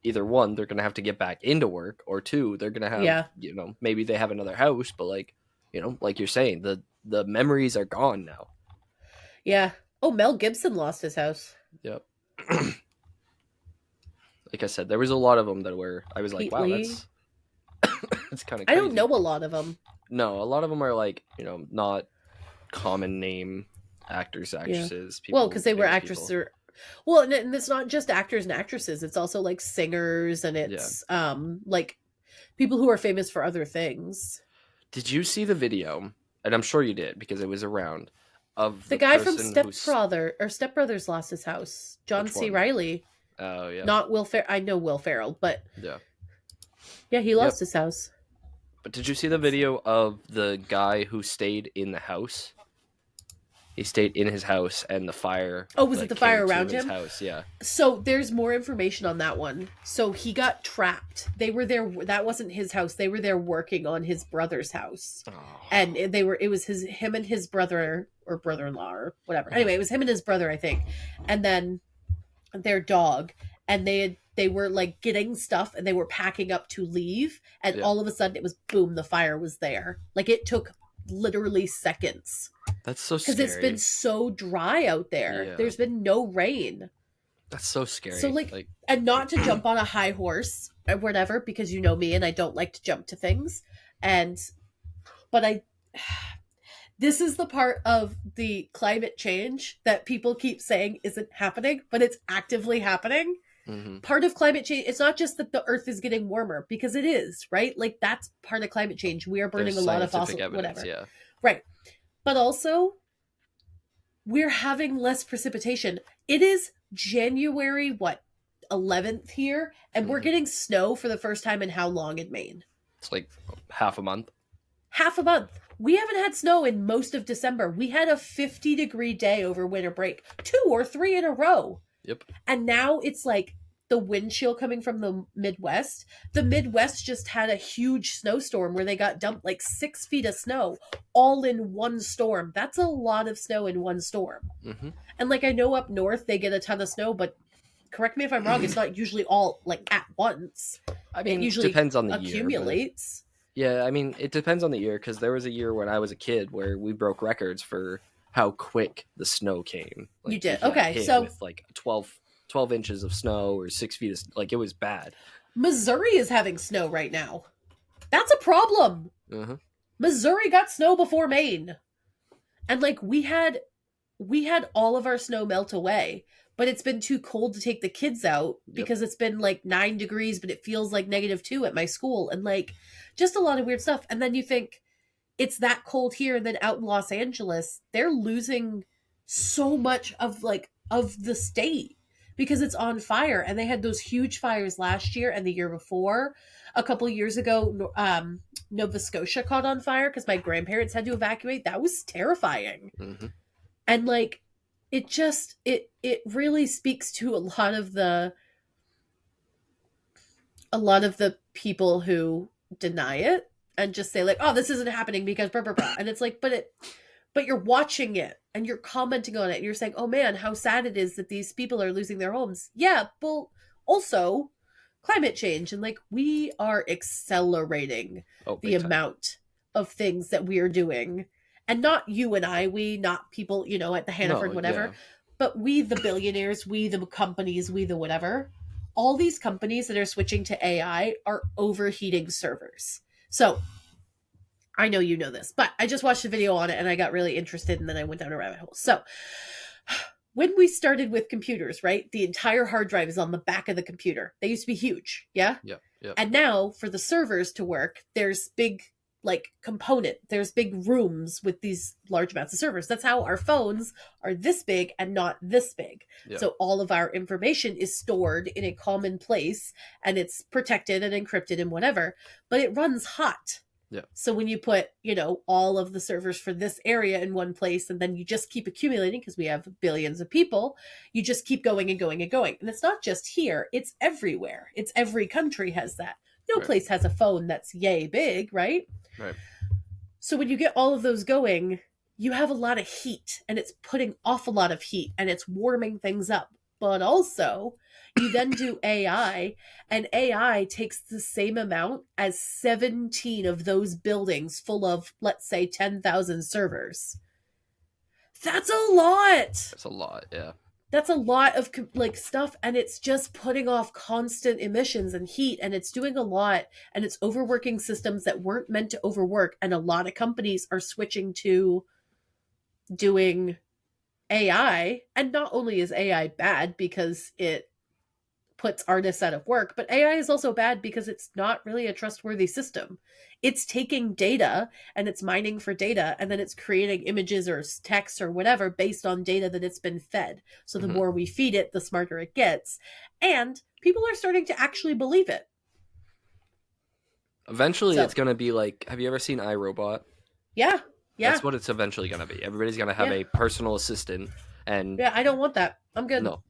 either one, they're gonna have to get back into work, or two, they're gonna have maybe they have another house, but like like you're saying, the memories are gone now. Yeah. Oh, Mel Gibson lost his house. Yep. Like I said, there was a lot of them that were. I was like, wow, that's it's kind of. I don't know a lot of them. No, a lot of them are like not common name actors, actresses. People, well, because they were actresses. Well, and it's not just actors and actresses. It's also like singers, and it's like people who are famous for other things. Did you see the video? and I'm sure you did because it was around, of The the guy from person who's Step Brothers lost his house. John which C. one? Riley, Oh yeah, not Will Ferrell. I know Will Ferrell, but yeah, yeah, he yep. lost his house. But did you see the video of the guy who stayed in the house? He stayed in his house, and the fire Oh, was it like the came fire to around his him? house. Yeah. So there's more information on that one. So he got trapped. They were there. That wasn't his house. They were there working on his brother's house, Oh. and they were. It was him and his brother or brother-in-law or whatever. Anyway, it was him and his brother, I think, and then their dog. And they were like getting stuff, and they were packing up to leave, and Yeah. all of a sudden it was boom. The fire was there. Like it took literally seconds That's so because it's been scary. so dry out there. Yeah. There's been no rain. That's so So scary. like, Like, and not to jump on a high horse or whatever, because you know me and I don't like to jump to things. And but I this is the part of the climate change that people keep saying isn't happening, but it's actively happening. hmm Part of climate change, it's not just that the earth is getting warmer, because it is, right? Like that's part of climate change. We are there's burning a lot of scientific fossil evidence. whatever. Yeah. Right. But also we're having less precipitation. It is January, what, 11th here, and we're hmm getting snow for the first time in how long in Maine? It's like half a month. Half a month. We haven't had snow in most of December. We had a 50-degree day over winter break, 2 or 3 in a row. Yep. And now it's like the wind chill coming from the Midwest. The Midwest just had a huge snowstorm where they got dumped like 6 feet of snow all in one storm. That's a lot of snow in one storm. hmm And like I know up north they get a ton of snow, but correct me if I'm wrong, it's not usually all like at once. I It mean, usually depends on the year, but accumulates. yeah, I mean, it depends on the year because there was a year when I was a kid where we broke records for how quick the snow came. You Like we did. got Okay, hit so with like 12 inches of snow or 6 feet of like it was bad. Missouri is having snow right now. That's a problem. Uh-huh. Missouri got snow before Maine. And like we had all of our snow melt away, but it's been too cold to take the kids out Yep. because it's been like 9 degrees, but it feels like -2 at my school, and like just a lot of weird stuff. And then you think it's that cold here, and then out in Los Angeles, they're losing so much of like of the state because it's on fire, and they had those huge fires last year and the year before. A couple of years ago, Nova Scotia caught on fire because my grandparents had to evacuate. That was terrifying. hmm And like it really speaks to a lot of the people who deny it and just say like, oh, this isn't happening because blah blah blah. And it's like, but you're watching it and you're commenting on it and you're saying, oh man, how sad it is that these people are losing their homes. Yeah, well, also climate change, and like we are accelerating Oh, the big time. amount of things that we are doing. And not you and I, we, not people, at the Hannaford, No, whatever, yeah. but we, the billionaires, we, the companies, we, the whatever. All these companies that are switching to AI are overheating servers. So I know you know this, but I just watched a video on it and I got really interested, and then I went down a rabbit hole. So when we started with computers, right, the entire hard drive is on the back of the computer. They used to be huge, yeah? Yep. Yep. And now for the servers to work, there's big there's big rooms with these large amounts of servers. That's how our phones are this big and not this big. Yeah. So all of our information is stored in a common place, and it's protected and encrypted and whatever, but it runs hot. Yeah. So when you put, all of the servers for this area in one place, and then you just keep accumulating because we have billions of people, you just keep going and going and going. And it's not just here, it's everywhere. It's every country has that. No Right. place has a phone that's yay big, right? Right. So when you get all of those going, you have a lot of heat, and it's putting off a lot of heat, and it's warming things up. But also, you then do AI, and AI takes the same amount as 17 of those buildings full of, let's say, 10,000 servers. That's a lot. That's a lot. Yeah. That's a lot of stuff, and it's just putting off constant emissions and heat, and it's doing a lot, and it's overworking systems that weren't meant to overwork, and a lot of companies are switching to doing AI. And not only is AI bad because it puts artists out of work, but AI is also bad because it's not really a trustworthy system. It's taking data and it's mining for data, and then it's creating images or text or whatever based on data that it's been fed. So the Mhm. more we feed it, the smarter it gets. And people are starting to actually believe it. Eventually, So, it's gonna be like, have you ever seen iRobot? yeah, yeah, That's what it's eventually gonna be. Everybody's gonna have yeah, a personal assistant, and yeah. I don't want that. I'm good. no,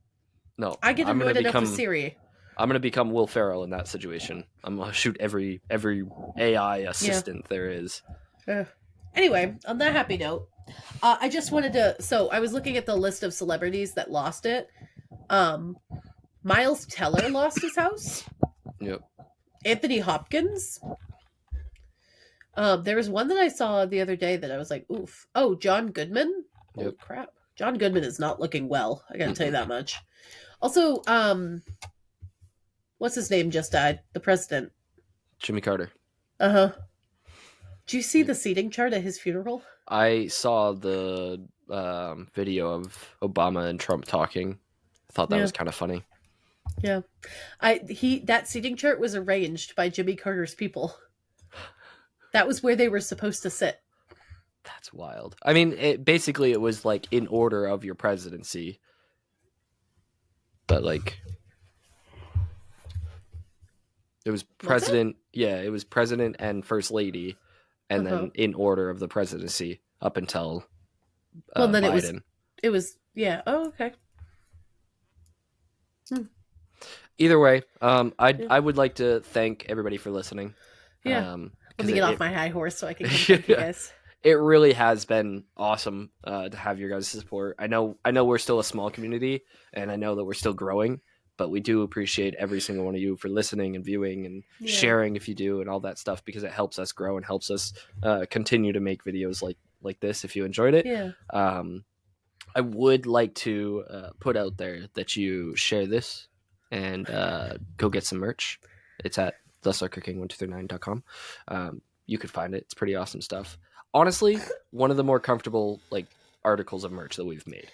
no, I get I'm gonna annoyed enough with become Siri. I'm gonna become Will Ferrell in that situation. I'm gonna shoot every AI Yeah. assistant there is. Anyway, on that happy note, I just wanted to. So I was looking at the list of celebrities that lost it. Um, Miles Teller lost his house. Yep. Anthony Hopkins. There was one that I saw the other day that I was like, oof. Oh, John Goodman. Holy Yep. crap. John Goodman is not looking well. I gotta tell you Mm-mm. that much. Also, what's his name just died? The president. Jimmy Carter. Uh huh. Do you see Yep. the seating chart at his funeral? I saw the video of Obama and Trump talking. I thought that Yeah, was kind of funny. yeah. That seating chart was arranged by Jimmy Carter's people. That was where they were supposed to sit. That's wild. I mean, it was like in order of your presidency, but like it was Was it? president. Yeah, it was president and first lady, Uh and huh. then in order of the presidency up until Well, then Biden. it was, yeah. Oh, okay. Hmm. Either way, Yeah. I would like to thank everybody for listening, Yeah. Let because me get off it my high horse so I can come thank you guys. it really has been awesome to have your guys' support. I know we're still a small community, and I know that we're still growing, but we do appreciate every single one of you for listening and viewing and Yeah. sharing if you do and all that stuff, because it helps us grow and helps us continue to make videos like this if you enjoyed it. Yeah. I would like to put out there that you share this and go get some merch. It's at thesuckerking1239.com. You could find it. It's pretty awesome stuff. Honestly, one of the more comfortable like articles of merch that we've made.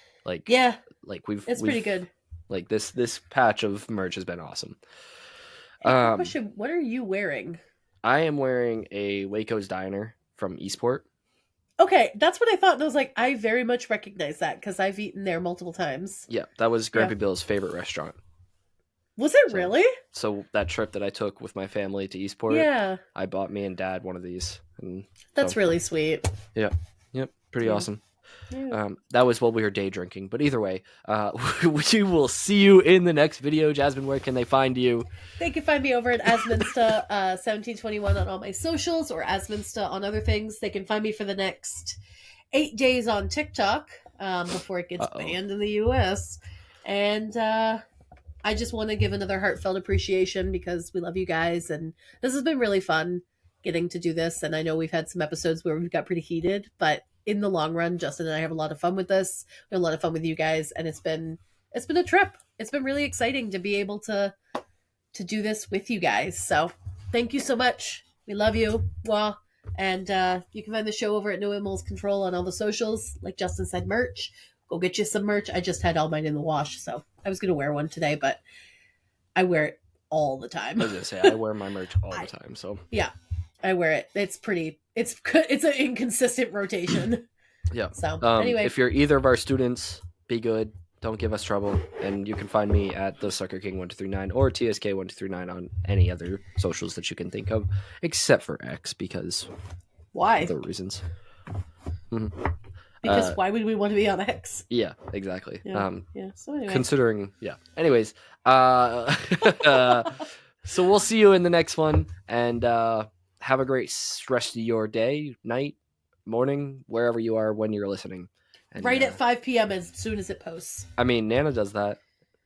Yeah. It's We've pretty good. like this patch of merch has been awesome. Hey, quick question. What are you wearing? I am wearing a Waco's Diner from Eastport. Okay, that's what I thought. And I was like, I very much recognize that because I've eaten there multiple times. Yeah, that was Yeah. Grumpy Bill's favorite restaurant. Was it So- really? So that trip that I took with my family to Eastport, Yeah. I bought me and Dad one of these, and That's so, really sweet. yep, pretty Yeah. awesome. Yeah. That was while we were day drinking, but either way, we will see you in the next video. Jasmine, where can they find you? They can find me over at Asminsta 1721 on all my socials, or Asminsta on other things. They can find me for the next 8 days on TikTok before it gets Uh-oh. banned in the US. And I just want to give another heartfelt appreciation because we love you guys, and this has been really fun getting to do this. And I know we've had some episodes where we've got pretty heated, but in the long run, Justin and I have a lot of fun with this. We have a lot of fun with you guys, and it's been a trip. It's been really exciting to be able to do this with you guys. So thank you so much. We love you. Well, and you can find the show over at No Impulse Control on all the socials. Like Justin said, merch. Go get you some merch. I just had all mine in the wash, so I was gonna wear one today, but I wear it all the time. I was gonna say I wear my merch all the time, so yeah, I wear it. It's pretty. It's an inconsistent rotation. yeah. So anyway, if you're either of our students, be good. Don't give us trouble, and you can find me at the Sucker King 1239 or TSK 1239 on any other socials that you can think of, except for X, because why? other reasons. Because why would we want to be on X? Yeah, exactly. Yeah. So anyway, Considering, yeah. Anyways, so we'll see you in the next one, and have a great rest of your day, night, morning, wherever you are when you're listening. And, right at 5 p.m. as soon as it posts. I mean, Nana does that.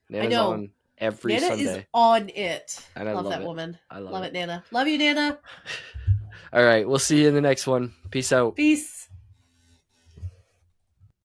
Nana's know. on every Nana Sunday. is on it. And I love love that it. woman. I love it, Nana. Love you, Nana. All right, we'll see you in the next one. Peace out. Peace.